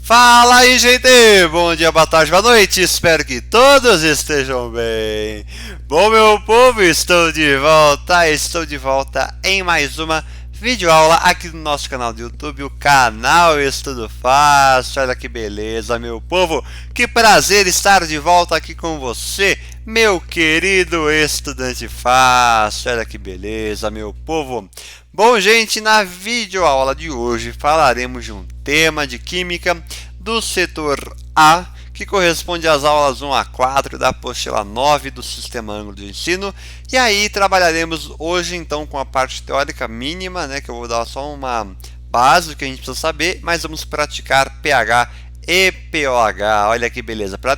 Fala aí, gente! Bom dia, boa tarde, boa noite. Espero que todos estejam bem. Bom, meu povo, estou de volta em mais uma videoaula aqui no nosso canal do YouTube, o canal Estudo Fácil. Olha que beleza, meu povo. Que prazer estar de volta aqui com você, meu querido estudante fácil. Olha que beleza, meu povo. Bom, gente, na videoaula de hoje falaremos de um tema de química do setor A, que corresponde às aulas 1 a 4 da apostila 9 do Sistema Ângulo de Ensino. E aí trabalharemos hoje então com a parte teórica mínima, né, que eu vou dar só uma base do que a gente precisa saber, mas vamos praticar pH e POH. Olha que beleza, para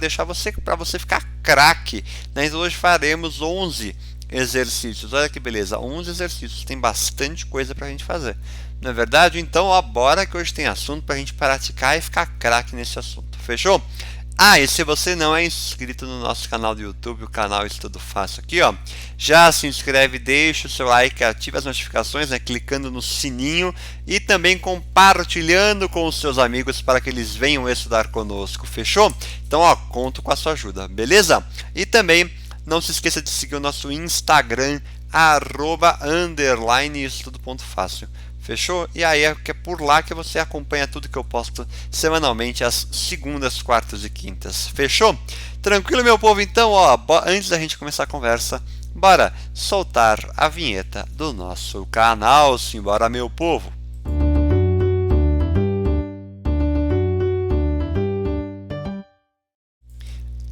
você ficar craque, né? Então hoje faremos 11 exercícios. Olha que beleza, 11 exercícios, tem bastante coisa para a gente fazer, não é verdade? Então, ó, bora que hoje tem assunto para a gente praticar e ficar craque nesse assunto, fechou? E se você não é inscrito no nosso canal do YouTube, o canal Estudo Fácil aqui, ó, já se inscreve, deixa o seu like, ativa as notificações, né, clicando no sininho e também compartilhando com os seus amigos para que eles venham estudar conosco, fechou? Então, ó, conto com a sua ajuda, beleza? E também não se esqueça de seguir o nosso Instagram, @_estudo.fácil. Fechou? E aí é por lá que você acompanha tudo que eu posto semanalmente, às segundas, quartas e quintas. Fechou? Tranquilo, meu povo? Então, ó, antes da gente começar a conversa, bora soltar a vinheta do nosso canal. Simbora, meu povo!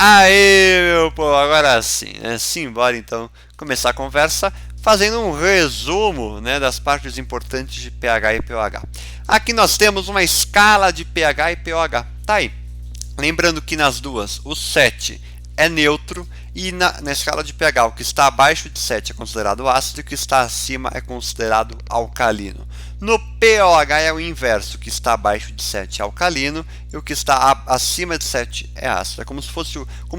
Aê, meu povo, agora sim, né? Simbora então começar a conversa fazendo um resumo, né, das partes importantes de pH e POH. Aqui nós temos uma escala de pH e POH, tá aí. Lembrando que nas duas o 7 é neutro e na escala de pH o que está abaixo de 7 é considerado ácido e o que está acima é considerado alcalino. No POH é o inverso, o que está abaixo de 7 é alcalino e o que está acima de 7 é ácido. É como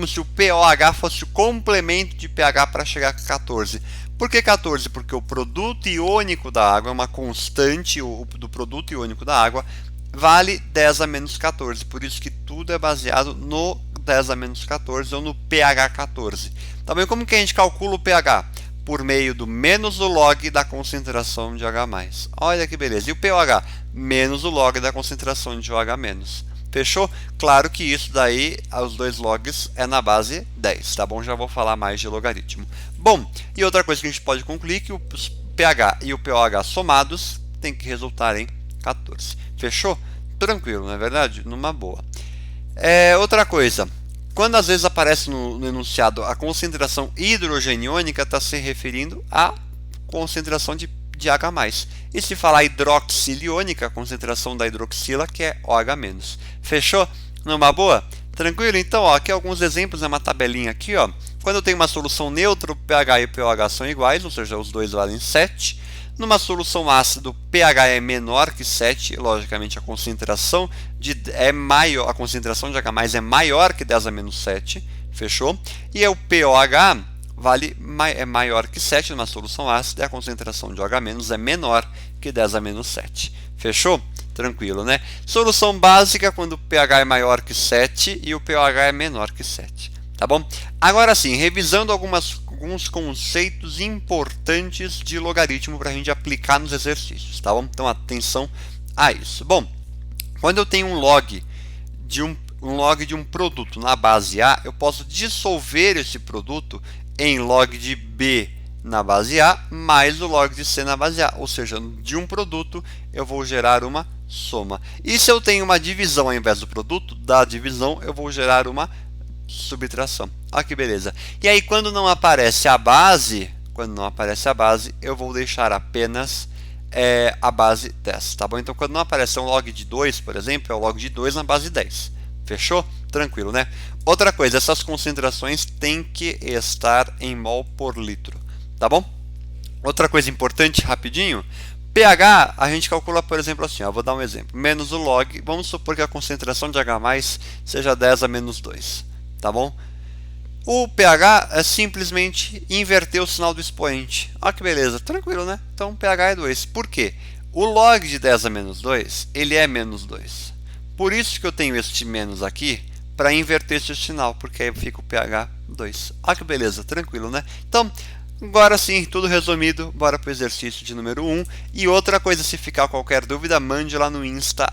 se o POH fosse o complemento de pH para chegar a 14. Por que 14? Porque o produto iônico da água é uma constante do produto iônico da água, vale 10 a menos 14. Por isso que tudo é baseado no 10 a menos 14 ou no pH 14. Também como que a gente calcula o pH? Por meio do menos o log da concentração de H+. Olha que beleza. E o pOH? Menos o log da concentração de OH-. Fechou? Claro que isso daí, os dois logs, é na base 10, tá bom? Já vou falar mais de logaritmo. Bom, e outra coisa que a gente pode concluir que o pH e o POH somados tem que resultar em 14. Fechou? Tranquilo, não é verdade? Numa boa. Outra coisa, quando às vezes aparece no enunciado a concentração hidrogeniônica, está se referindo à concentração de H+. E se falar hidroxiliônica, a concentração da hidroxila, que é OH-. Fechou? Numa boa? Tranquilo? Então, ó, aqui alguns exemplos, uma tabelinha aqui, ó. Quando eu tenho uma solução neutra, o pH e o POH são iguais, ou seja, os dois valem 7. Numa solução ácida, o pH é menor que 7, logicamente a concentração de H+ é maior que 10 a menos 7, fechou? E o POH é maior que 7 numa solução ácida e a concentração de OH- é menor que 10 a menos 7, fechou? Tranquilo, né? Solução básica quando o pH é maior que 7 e o POH é menor que 7. Tá bom? Agora sim, revisando alguns conceitos importantes de logaritmo para a gente aplicar nos exercícios, tá bom? Então atenção a isso. Bom, quando eu tenho um log de um produto na base A, eu posso dissolver esse produto em log de B na base A mais o log de C na base A, ou seja, de um produto eu vou gerar uma soma. E se eu tenho uma divisão ao invés do produto, da divisão eu vou gerar uma subtração. Olha que beleza. E aí quando não aparece a base, eu vou deixar apenas a base 10, tá bom? Então quando não aparece um log de 2, por exemplo, é o log de 2 na base 10. Fechou? Tranquilo, né? Outra coisa, essas concentrações têm que estar em mol por litro, tá bom? Outra coisa importante, rapidinho, pH a gente calcula, por exemplo, assim, ó, vou dar um exemplo, menos o log, vamos supor que a concentração de H+ seja 10 a menos 2. Tá bom? O pH é simplesmente inverter o sinal do expoente. Olha que beleza, tranquilo, né? Então pH é 2. Por quê? O log de 10 a menos 2, ele é menos 2. Por isso que eu tenho este menos aqui, para inverter esse sinal, porque aí fica o pH 2. Olha que beleza, tranquilo, né? Então, agora sim, tudo resumido, bora para o exercício de número 1. E outra coisa, se ficar qualquer dúvida, mande lá no Insta,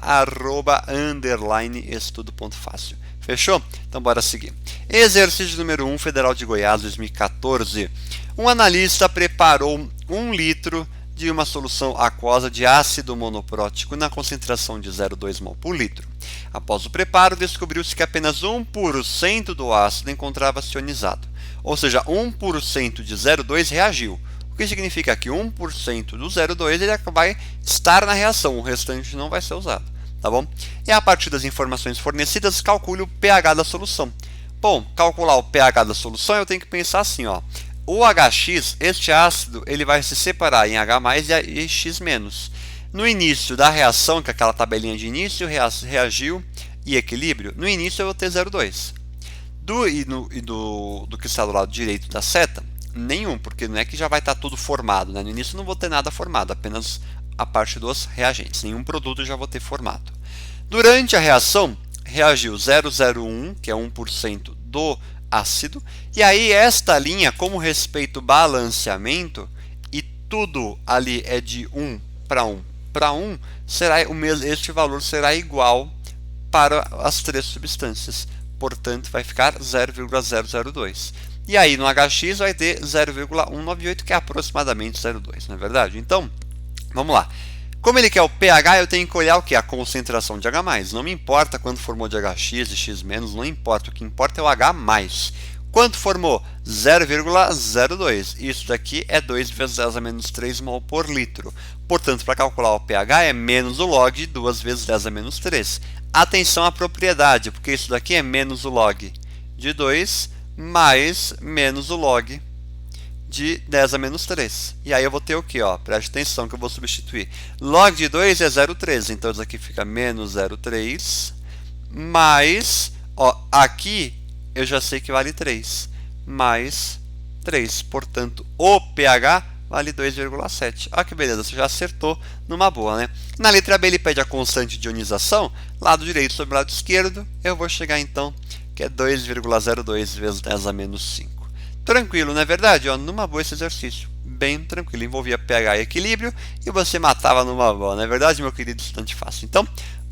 @estudo.fácil. Fechou? Então bora seguir. Exercício número 1, Federal de Goiás, 2014. Um analista preparou 1 litro de uma solução aquosa de ácido monoprótico na concentração de 0,2 mol por litro. Após o preparo, descobriu-se que apenas 1% do ácido encontrava-se ionizado. Ou seja, 1% de 0,2 reagiu. O que significa que 1% do 0,2 ele vai estar na reação, o restante não vai ser usado. Tá bom? E a partir das informações fornecidas, calcule o pH da solução. Bom, calcular o pH da solução, eu tenho que pensar assim, ó. O HX, este ácido, ele vai se separar em H+, e X-. No início da reação, que é aquela tabelinha de início, reagiu e equilíbrio, no início eu vou ter 0,2. Do que está do lado direito da seta, nenhum, porque não é que já vai estar tudo formado, né? No início eu não vou ter nada formado, apenas a parte dos reagentes, nenhum produto eu já vou ter formado. Durante a reação, reagiu 0,01, que é 1% do ácido, e aí esta linha, como respeito balanceamento, e tudo ali é de 1 para 1 para 1, este valor será igual para as três substâncias, portanto vai ficar 0,002. E aí no HX vai ter 0,198, que é aproximadamente 0,2, não é verdade? Então, vamos lá. Como ele quer o pH, eu tenho que olhar o que? A concentração de H+. Não me importa quanto formou de HX e X-, não importa. O que importa é o H+. Quanto formou? 0,02. Isso daqui é 2 vezes 10 a menos 3 mol por litro. Portanto, para calcular o pH é menos o log de 2 vezes 10 a menos 3. Atenção à propriedade, porque isso daqui é menos o log de 2 mais menos o log de 10 a menos 3. E aí eu vou ter o que? Preste atenção que eu vou substituir. Log de 2 é 0,3. Então isso aqui fica menos 0,3 mais, aqui eu já sei que vale 3. Mais 3. Portanto, o pH vale 2,7. Olha que beleza, você já acertou numa boa, né? Na letra B ele pede a constante de ionização. Lado direito sobre o lado esquerdo. Eu vou chegar então que é 2,02 vezes 10 a menos 5. Tranquilo, não é verdade? Numa boa esse exercício. Bem tranquilo. Envolvia pH e equilíbrio e você matava numa boa. Não é verdade, meu querido estudante fácil? Então,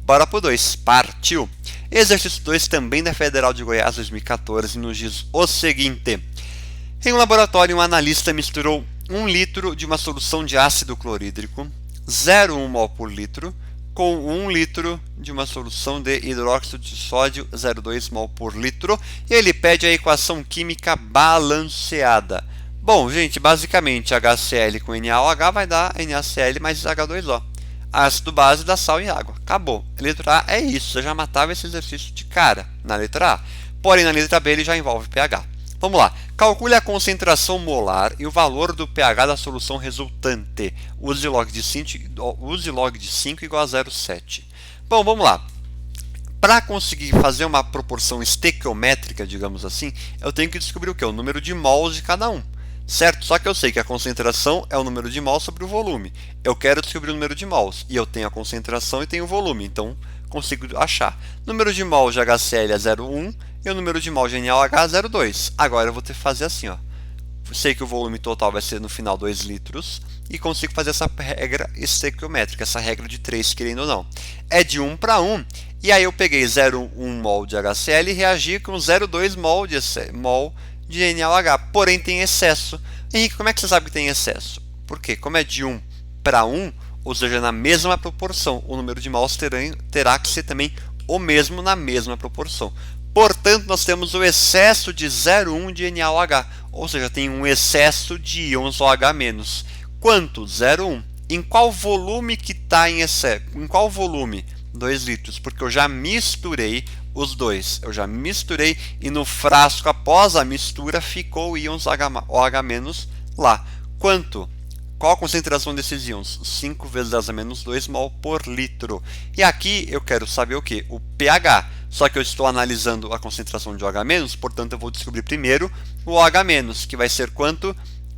bora pro 2. Partiu! Exercício 2 também da Federal de Goiás 2014 nos diz o seguinte. Em um laboratório, um analista misturou 1 litro de uma solução de ácido clorídrico, 0,1 mol por litro, com 1 litro de uma solução de hidróxido de sódio, 0,2 mol por litro, e ele pede a equação química balanceada. Bom, gente, basicamente HCl com NaOH vai dar NaCl mais H2O. Ácido base dá sal e água. Acabou. Letra A é isso, você já matava esse exercício de cara na letra A. Porém, na letra B ele já envolve pH. Vamos lá. Calcule a concentração molar e o valor do pH da solução resultante. Use log de 5 igual a 0,7. Bom, vamos lá. Para conseguir fazer uma proporção estequiométrica, digamos assim, eu tenho que descobrir o que? O número de mols de cada um. Certo? Só que eu sei que a concentração é o número de mols sobre o volume. Eu quero descobrir o número de mols. E eu tenho a concentração e tenho o volume. Então, consigo achar. Número de mols de HCl é 0,1 e o número de mols de NaOH é 0,2. Agora eu vou ter que fazer assim, sei que o volume total vai ser no final 2 litros e consigo fazer essa regra estequiométrica, essa regra de 3, querendo ou não. É de 1 para 1, e aí eu peguei 0,1 mol de HCl e reagi com 0,2 mol de NaOH, porém tem excesso. Henrique, como é que você sabe que tem excesso? Porque como é de 1 para 1, ou seja, na mesma proporção, o número de mols terá que ser também o mesmo na mesma proporção. Portanto, nós temos o excesso de 0,1 de NaOH, ou seja, tem um excesso de íons OH-. Quanto? 0,1. Em qual volume que está em excesso? Em qual volume? 2 litros, porque eu já misturei os dois. Eu já misturei e no frasco, após a mistura, ficou íons OH- lá. Quanto? Qual a concentração desses íons? 5 vezes 10 a menos 2 mol por litro. E aqui eu quero saber o que? O pH. Só que eu estou analisando a concentração de OH-, portanto eu vou descobrir primeiro o OH-, que vai ser quanto?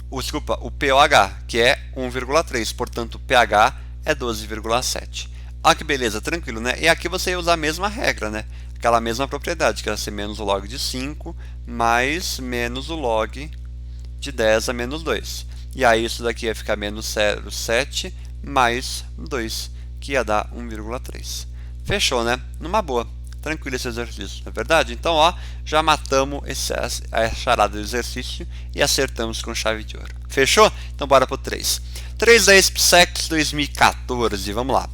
O pOH, que é 1,3. Portanto, o pH é 12,7. Olha que beleza, tranquilo, né? E aqui você ia usar a mesma regra, né? Aquela mesma propriedade, que era ser menos o log de 5 mais menos o log de 10 a menos 2. E aí isso daqui ia ficar menos 0,7 mais 2, que ia dar 1,3. Fechou, né? Numa boa. Tranquilo esse exercício, não é verdade? Então, ó, já matamos a charada do exercício e acertamos com chave de ouro. Fechou? Então, bora pro 3. 3 da SPSEC 2014. Vamos lá.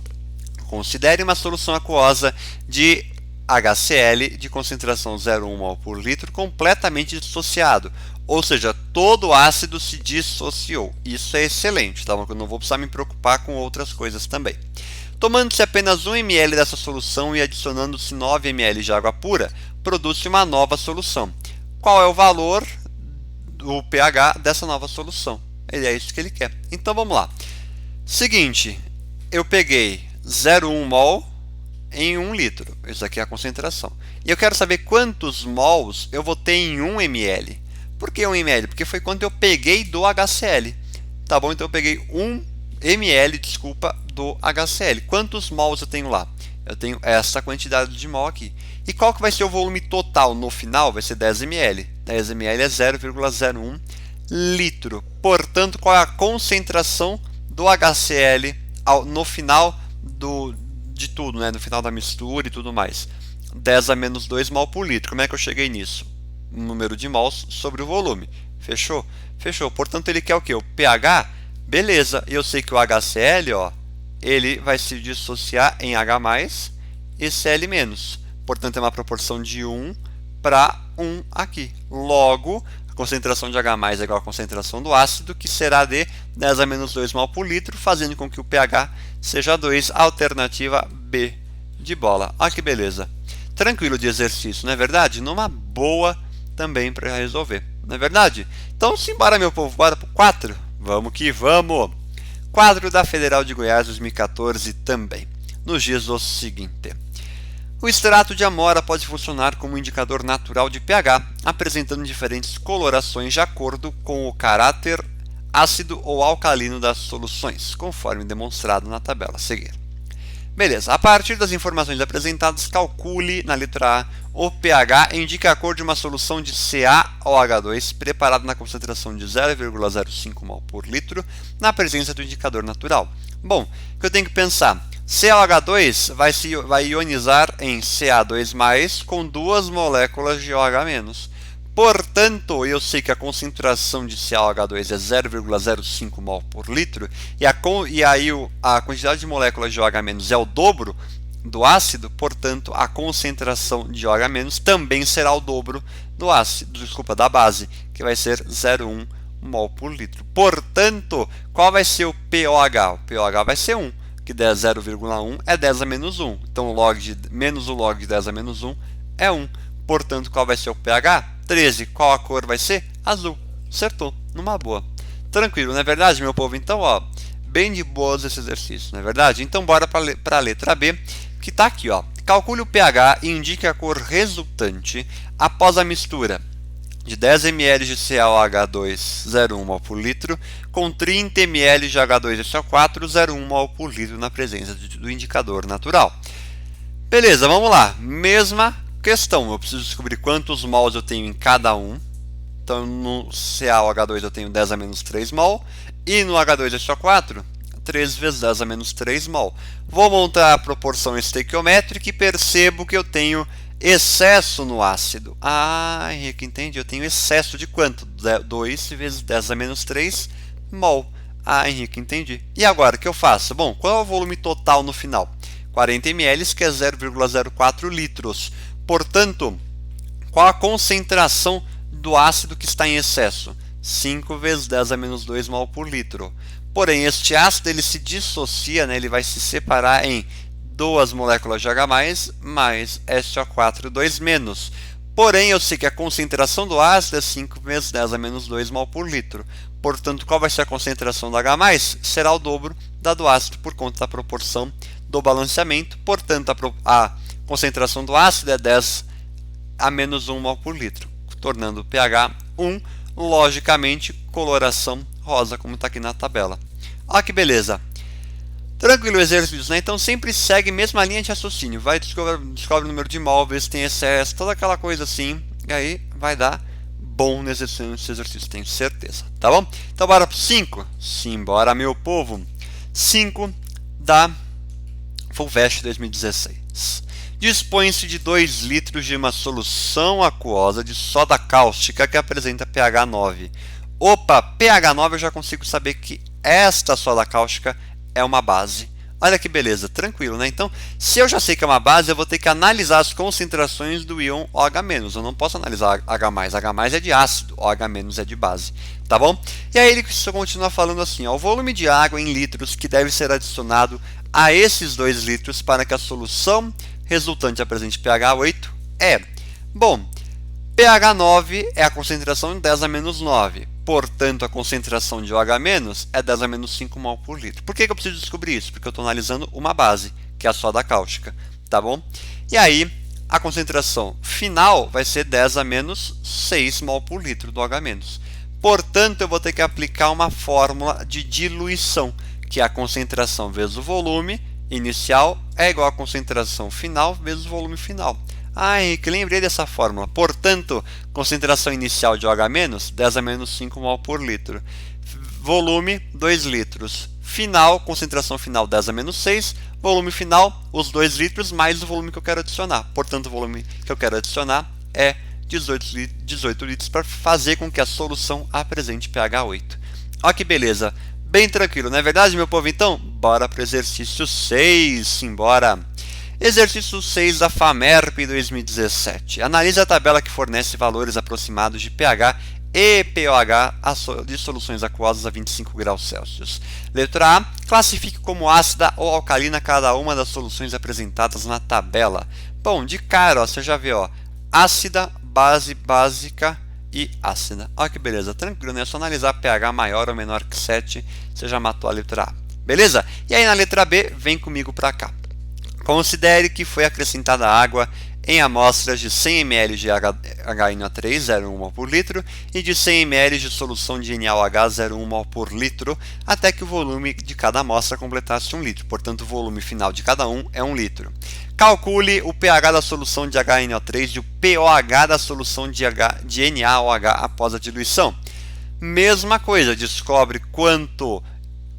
Considere uma solução aquosa de HCl de concentração 0,1 mol por litro completamente dissociado. Ou seja, todo o ácido se dissociou. Isso é excelente, tá? Eu não vou precisar me preocupar com outras coisas também. Tomando-se apenas 1 ml dessa solução e adicionando-se 9 ml de água pura, produz-se uma nova solução. Qual é o valor do pH dessa nova solução? É isso que ele quer. Então vamos lá. Seguinte, eu peguei 0,1 mol em 1 litro. Isso aqui é a concentração. E eu quero saber quantos mols eu vou ter em 1 ml. Por que 1 ml? Porque foi quanto eu peguei do HCl. Tá bom? Então eu peguei 1 ml, desculpa, do HCl. Quantos mols eu tenho lá? Eu tenho essa quantidade de mol aqui. E qual que vai ser o volume total no final? Vai ser 10 ml. 10 ml é 0,01 litro. Portanto, qual é a concentração do HCl no final de tudo, né? No final da mistura e tudo mais? 10 a menos 2 mol por litro. Como é que eu cheguei nisso? O número de mols sobre o volume. Fechou? Fechou. Portanto, ele quer o quê? O pH? Beleza. Eu sei que o HCl, ó, ele vai se dissociar em H+, e Cl-. Portanto, é uma proporção de 1 para 1 aqui. Logo, a concentração de H+ é igual à concentração do ácido, que será de 10 a menos 2 mol por litro, fazendo com que o pH seja 2, alternativa B de bola. Olha que beleza. Tranquilo de exercício, não é verdade? Numa boa também para resolver, não é verdade? Então, simbora, meu povo, bora para o 4? Vamos que vamos! Quadro da Federal de Goiás 2014 também. Nos diz o seguinte: o extrato de amora pode funcionar como indicador natural de pH, apresentando diferentes colorações de acordo com o caráter ácido ou alcalino das soluções, conforme demonstrado na tabela a seguir. Beleza, a partir das informações apresentadas, calcule na letra A o pH e indique a cor de uma solução de CaOH2 preparada na concentração de 0,05 mol por litro na presença do indicador natural. Bom, o que eu tenho que pensar? CaOH2 vai ionizar em Ca2+, com 2 moléculas de OH-. Portanto, eu sei que a concentração de CaOH2 é 0,05 mol por litro e aí a quantidade de moléculas de OH- é o dobro do ácido, portanto, a concentração de OH- também será o dobro do ácido, desculpa, da base, que vai ser 0,1 mol por litro. Portanto, qual vai ser o pOH? O pOH vai ser 1, que 0,1 é 10 a menos 1. Então, menos o log de 10 a menos 1 é 1. Portanto, qual vai ser o pH? 13. Qual a cor vai ser? Azul. Acertou. Numa boa. Tranquilo, não é verdade, meu povo? Então, ó, bem de boas esse exercício, não é verdade? Então, bora para a letra B, que está aqui, ó. Calcule o pH e indique a cor resultante após a mistura de 10 ml de CaOH2 0,1 mol por litro com 30 ml de H2SO4 0,1 mol por litro na presença do indicador natural. Beleza, vamos lá. Mesma questão, eu preciso descobrir quantos mols eu tenho em cada um. Então, no CaOH2 eu tenho 10 a menos 3 mol e no H2SO4 3 vezes 10 a menos 3 mol. Vou montar a proporção estequiométrica e percebo que eu tenho excesso no ácido. Ah, Henrique, entendi. Eu tenho excesso de quanto? 2 vezes 10 a menos 3 mol. Ah, Henrique, entendi. E agora, o que eu faço? Bom, qual é o volume total no final? 40 ml, que é 0,04 litros. Portanto, qual a concentração do ácido que está em excesso? 5 vezes 10 a menos 2 mol por litro. Porém, este ácido ele se dissocia, né? Ele vai se separar em 2 moléculas de H+, mais SO4 2-. Porém, eu sei que a concentração do ácido é 5 vezes 10 a menos 2 mol por litro. Portanto, qual vai ser a concentração do H+? Será o dobro da do ácido por conta da proporção do balanceamento. Portanto, a concentração do ácido é 10 a menos 1 mol por litro, tornando o pH 1, logicamente, coloração rosa, como está aqui na tabela. Olha que beleza! Tranquilo o exercício, né? Então sempre segue a mesma linha de raciocínio. Vai, descobre o número de mol, vê se tem excesso, toda aquela coisa assim. E aí vai dar bom nesse exercício, tenho certeza. Tá bom? Então bora pro 5. Simbora, meu povo. 5 da FUVEST 2016. Dispõe-se de 2 litros de uma solução aquosa de soda cáustica que apresenta pH 9. Opa, pH 9 eu já consigo saber que esta soda cáustica é uma base. Olha que beleza, tranquilo, né? Então, se eu já sei que é uma base, eu vou ter que analisar as concentrações do íon OH-. Eu não posso analisar H+. H+ é de ácido, OH- é de base, tá bom? E aí ele continua falando assim, ó, o volume de água em litros que deve ser adicionado a esses 2 litros para que a solução resultante apresente pH 8 é... Bom, pH 9 é a concentração de 10 a menos 9. Portanto, a concentração de OH- é 10 a menos 5 mol por litro. Por que eu preciso descobrir isso? Porque eu estou analisando uma base, que é a soda cáustica, tá bom? E aí, a concentração final vai ser 10 a menos 6 mol por litro do OH-. Portanto, eu vou ter que aplicar uma fórmula de diluição, que é a concentração vezes o volume inicial é igual à concentração final vezes o volume final. Ah, Henrique, lembrei dessa fórmula. Portanto, concentração inicial de OH-, 10 a menos 5 mol por litro. Volume, 2 litros. Final, concentração final, 10 a menos 6. Volume final, os 2 litros mais o volume que eu quero adicionar. Portanto, o volume que eu quero adicionar é 18 litros para fazer com que a solução apresente pH 8. Olha que beleza. Bem tranquilo, não é verdade, meu povo? Então, bora para o exercício 6. Simbora! Exercício 6 da FAMERP 2017. Analise a tabela que fornece valores aproximados de pH e pOH de soluções aquosas a 25 graus Celsius. Letra A. Classifique como ácida ou alcalina cada uma das soluções apresentadas na tabela. Bom, de cara, ó, você já vê, ó, ácida, base, básica e ácida. Olha que beleza, tranquilo, né? É só analisar pH maior ou menor que 7, você já matou a letra A. Beleza? E aí na letra B, vem comigo para cá. Considere que foi acrescentada água em amostras de 100 ml de HNO3, 0,1 mol por litro, e de 100 ml de solução de NaOH, 0,1 mol por litro, até que o volume de cada amostra completasse 1 litro. Portanto, o volume final de cada um é 1 litro. Calcule o pH da solução de HNO3 e o pOH da solução de NaOH após a diluição. Mesma coisa, descobre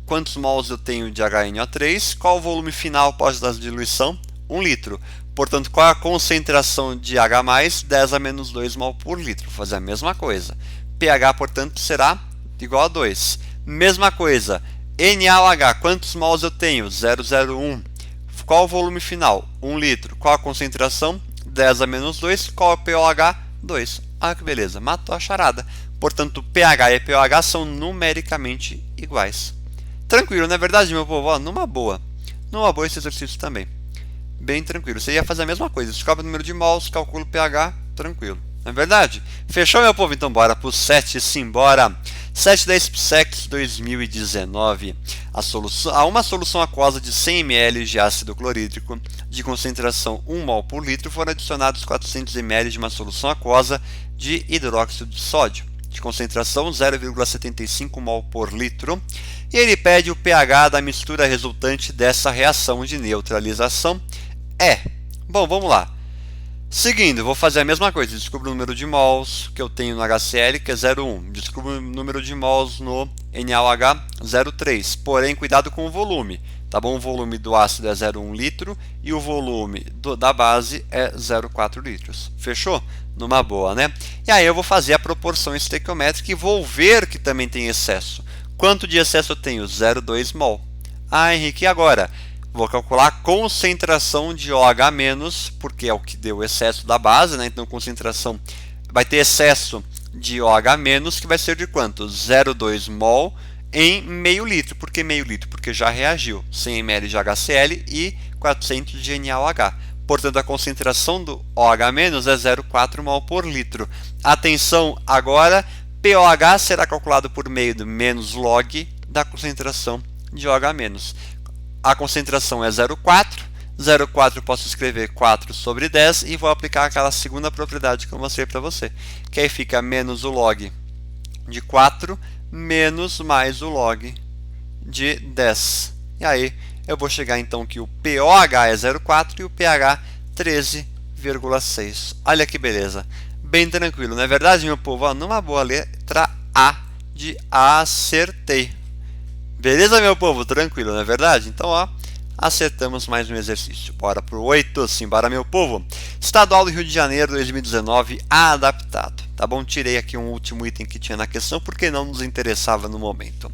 quantos mols eu tenho de HNO3, qual o volume final após a diluição? 1 litro. Portanto, qual a concentração de H+, 10 a menos 2 mol por litro. Vou fazer a mesma coisa. pH, portanto, será igual a 2. Mesma coisa. NaOH, quantos mols eu tenho? 0,01. Qual o volume final? 1 litro. Qual a concentração? 10 a menos 2. Qual é o pOH? 2. Ah, que beleza. Matou a charada. Portanto, pH e pOH são numericamente iguais. Tranquilo, não é verdade, meu povo? Ó, numa boa esse exercício também. Bem tranquilo. Você ia fazer a mesma coisa. Descobre o número de mols, calcula o pH, tranquilo. Não é verdade? Fechou, meu povo? Então bora pro 7, simbora. 7 da SPSEC 2019. A uma solução aquosa de 100 ml de ácido clorídrico de concentração 1 mol por litro foram adicionados 400 ml de uma solução aquosa de hidróxido de sódio de concentração 0,75 mol por litro, e ele pede o pH da mistura resultante dessa reação de neutralização. Bom, vamos lá. Seguindo, vou fazer a mesma coisa. Descubro o número de mols que eu tenho no HCl, que é 0,1. Descubro o número de mols no NaOH, 0,3. Porém, cuidado com o volume. Tá bom? O volume do ácido é 0,1 litro e o volume da base é 0,4 litros. Fechou? Numa boa, né? E aí eu vou fazer a proporção estequiométrica e vou ver que também tem excesso. Quanto de excesso eu tenho? 0,2 mol. Ah, Henrique, e agora? Vou calcular a concentração de OH-, porque é o que deu o excesso da base, né? Então, concentração vai ter excesso de OH-, que vai ser de quanto? 0,2 mol em meio litro. Por que meio litro? Porque já reagiu 100 ml de HCl e 400 de NaOH. Portanto, a concentração do OH- é 0,4 mol por litro. Atenção, agora, pOH será calculado por meio do menos log da concentração de OH-. A concentração é 0,4. 0,4 eu posso escrever 4 sobre 10 e vou aplicar aquela segunda propriedade que eu mostrei para você. Que aí fica menos o log de 4 menos mais o log de 10. E aí eu vou chegar então que o pOH é 0,4 e o pH 13,6. Olha que beleza. Bem tranquilo, não é verdade, meu povo? Ó, numa boa letra A de acertei. Beleza, meu povo? Tranquilo, não é verdade? Então, ó, acertamos mais um exercício. Bora pro 8, simbora, meu povo. Estadual do Rio de Janeiro 2019 adaptado. Tá bom? Tirei aqui um último item que tinha na questão porque não nos interessava no momento.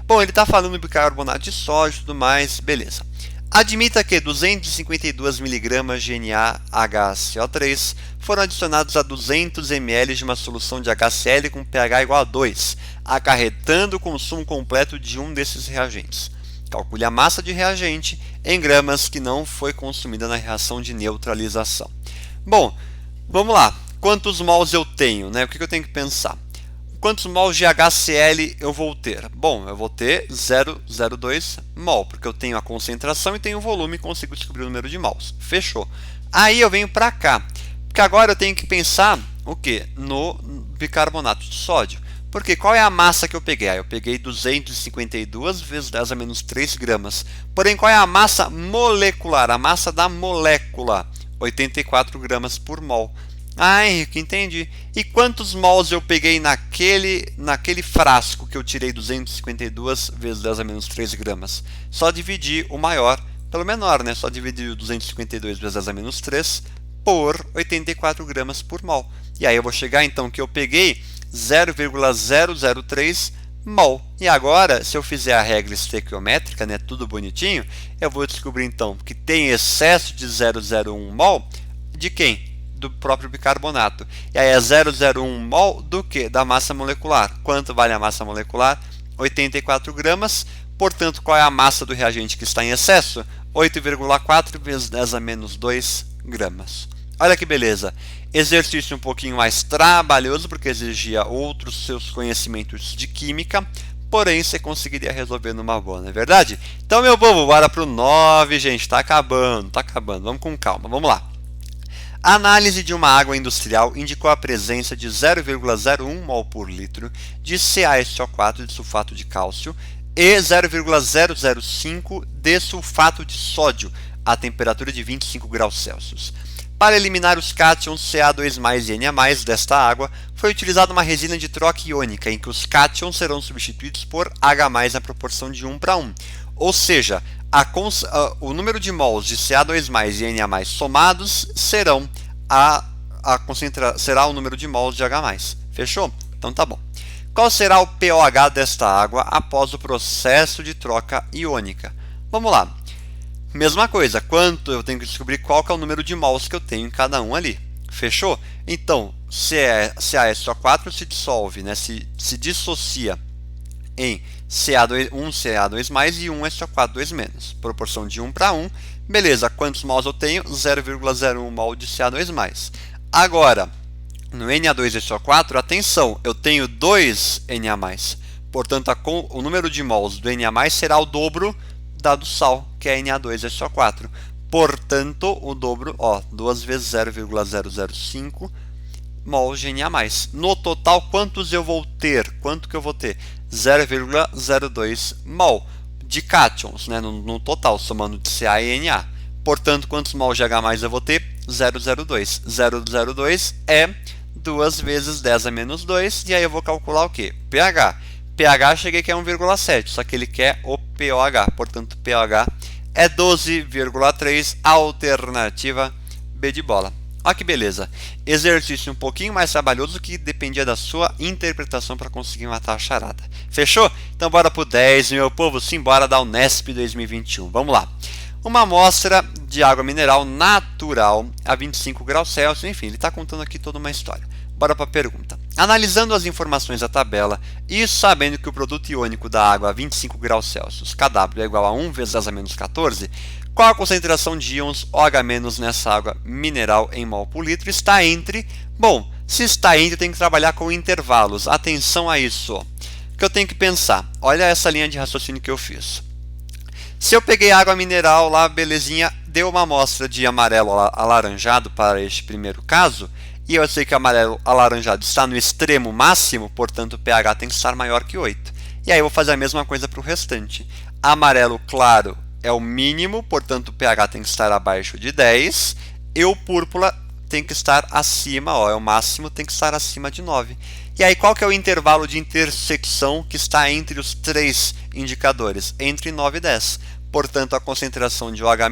Bom, ele está falando de bicarbonato de sódio e tudo mais, beleza. Admita que 252 mg de NaHCO3 foram adicionados a 200 ml de uma solução de HCl com pH igual a 2, acarretando o consumo completo de um desses reagentes. Calcule a massa de reagente em gramas que não foi consumida na reação de neutralização. Bom, vamos lá. Quantos mols eu tenho, né? O que eu tenho que pensar? Quantos mols de HCl eu vou ter? Bom, eu vou ter 0,02 mol, porque eu tenho a concentração e tenho o volume e consigo descobrir o número de mols. Fechou. Aí eu venho para cá, porque agora eu tenho que pensar o quê? No bicarbonato de sódio. Porque qual é a massa que eu peguei? Eu peguei 252 vezes 10 a menos 3 gramas. Porém, qual é a massa molecular? A massa da molécula? 84 gramas por mol. Ah, Henrique, entendi. E quantos mols eu peguei naquele frasco que eu tirei 252 vezes 10 a menos 3 gramas? Só dividir o maior pelo menor, né? Só dividir o 252 vezes 10 a menos 3 por 84 gramas por mol. E aí eu vou chegar então que eu peguei 0,003 mol. E agora, se eu fizer a regra estequiométrica, né, tudo bonitinho, eu vou descobrir então que tem excesso de 0,01 mol de quem? Do próprio bicarbonato. E aí é 0,01 mol do que? Da massa molecular. Quanto vale a massa molecular? 84 gramas. Portanto, qual é a massa do reagente que está em excesso? 8,4 vezes 10 a menos 2 gramas. Olha que beleza. Exercício um pouquinho mais trabalhoso, porque exigia outros seus conhecimentos de química. Porém, você conseguiria resolver numa boa, não é verdade? Então, meu povo, bora pro 9, gente. Tá acabando, tá acabando. Vamos com calma, vamos lá. A análise de uma água industrial indicou a presença de 0,01 mol por litro de CaSO4 de sulfato de cálcio e 0,005 de sulfato de sódio a temperatura de 25 graus Celsius. Para eliminar os cátions Ca2+ e Na+ desta água, foi utilizada uma resina de troca iônica em que os cátions serão substituídos por H+ na proporção de 1:1. Ou seja, o número de mols de Ca2+ e Na+ somados será o número de mols de H+. Fechou? Então tá bom. Qual será o pOH desta água após o processo de troca iônica? Vamos lá. Mesma coisa, quanto eu tenho que descobrir qual que é o número de mols que eu tenho em cada um ali. Fechou? Então, CaSO4 se dissolve, né? se dissocia em um Ca2+ e um SO4 2-. Proporção de 1:1. Beleza, quantos mols eu tenho? 0,01 mol de Ca2+. Agora, no Na2SO4, atenção, eu tenho 2 Na+. Portanto, o número de mols do Na+ será o dobro da do sal, que é Na2SO4. Portanto, o dobro, 2 vezes 0,005 mols de Na+. No total, quantos eu vou ter? Quanto que eu vou ter? 0,02 mol de cátions, né? No total, somando de Ca e Na. Portanto, quantos mols de H+ eu vou ter? 0,02. 0,02 é 2 vezes 10 a menos 2, e aí eu vou calcular o quê? pH. pH cheguei que é 1,7, só que ele quer o pOH. Portanto, pOH é 12,3, alternativa B de bola. Olha que beleza. Exercício um pouquinho mais trabalhoso que dependia da sua interpretação para conseguir matar a charada. Fechou? Então bora pro 10, meu povo. Simbora da Unesp 2021. Vamos lá. Uma amostra de água mineral natural a 25 graus Celsius. Enfim, ele está contando aqui toda uma história. Bora para a pergunta. Analisando as informações da tabela e sabendo que o produto iônico da água a 25 graus Celsius, Kw é igual a 1 vezes 10 a menos 14, qual a concentração de íons OH- nessa água mineral em mol por litro? Está entre... Bom, se está entre, tem que trabalhar com intervalos. Atenção a isso. O que eu tenho que pensar? Olha essa linha de raciocínio que eu fiz. Se eu peguei água mineral lá, belezinha, deu uma amostra de amarelo alaranjado para este primeiro caso, e eu sei que o amarelo alaranjado está no extremo máximo, portanto o pH tem que estar maior que 8. E aí eu vou fazer a mesma coisa para o restante. Amarelo claro é o mínimo, portanto o pH tem que estar abaixo de 10, e o púrpura tem que estar acima, ó, é o máximo, tem que estar acima de 9. E aí qual que é o intervalo de intersecção que está entre os três indicadores? Entre 9 e 10. Portanto, a concentração de OH-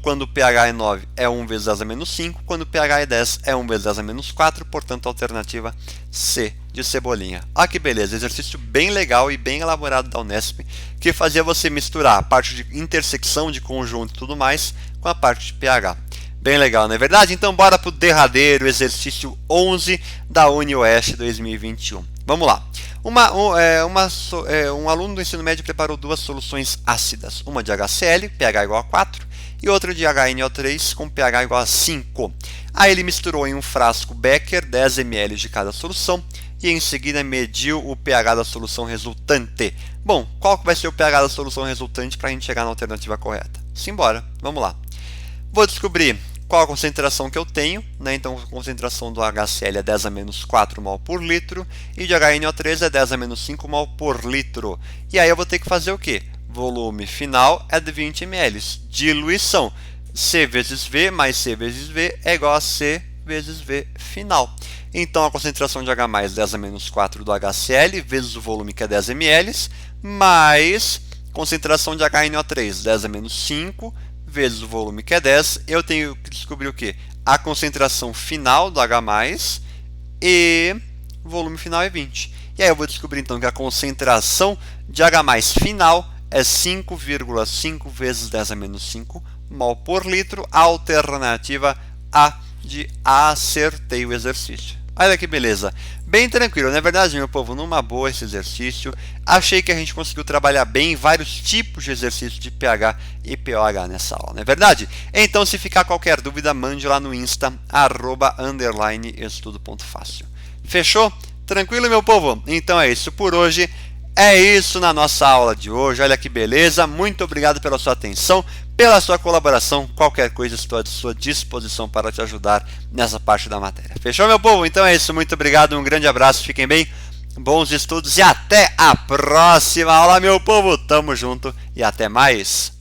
quando o pH é 9 é 1 vezes 10 a menos 5, quando o pH é 10 é 1 vezes 10 a menos 4, portanto, a alternativa C de Cebolinha. Olha que beleza, exercício bem legal e bem elaborado da Unesp, que fazia você misturar a parte de intersecção de conjunto e tudo mais com a parte de pH. Bem legal, não é verdade? Então, bora para o derradeiro exercício 11 da UniOeste 2021. Vamos lá. Um aluno do ensino médio preparou duas soluções ácidas, uma de HCl, pH igual a 4, e outra de HNO3 com pH igual a 5. Aí ele misturou em um frasco Becker 10 ml de cada solução e em seguida mediu o pH da solução resultante. Bom, qual vai ser o pH da solução resultante para a gente chegar na alternativa correta? Simbora, vamos lá. Vou descobrir qual a concentração que eu tenho, né? Então a concentração do HCl é 10 a menos 4 mol por litro e de HNO3 é 10 a menos 5 mol por litro. E aí eu vou ter que fazer o quê? Volume final é de 20 ml. Diluição, C vezes V mais C vezes V é igual a C vezes V final. Então a concentração de H+, 10 a menos 4 do HCl vezes o volume que é 10 ml, mais concentração de HNO3, 10 a menos 5 vezes o volume que é 10, eu tenho que descobrir o quê? A concentração final do H+, e o volume final é 20. E aí eu vou descobrir então que a concentração de H+ final é 5,5 vezes 10 a menos 5 mol por litro, a alternativa A de acertei o exercício. Olha que beleza, bem tranquilo, não é verdade, meu povo? Numa boa esse exercício. Achei que a gente conseguiu trabalhar bem vários tipos de exercícios de pH e pOH nessa aula, não é verdade? Então, se ficar qualquer dúvida, mande lá no Insta, @estudo.fácil. Fechou? Tranquilo, meu povo? Então é isso por hoje. É isso na nossa aula de hoje. Olha que beleza. Muito obrigado pela sua atenção, pela sua colaboração. Qualquer coisa, estou à sua disposição para te ajudar nessa parte da matéria. Fechou, meu povo? Então é isso. Muito obrigado. Um grande abraço. Fiquem bem. Bons estudos e até a próxima aula, meu povo. Tamo junto e até mais.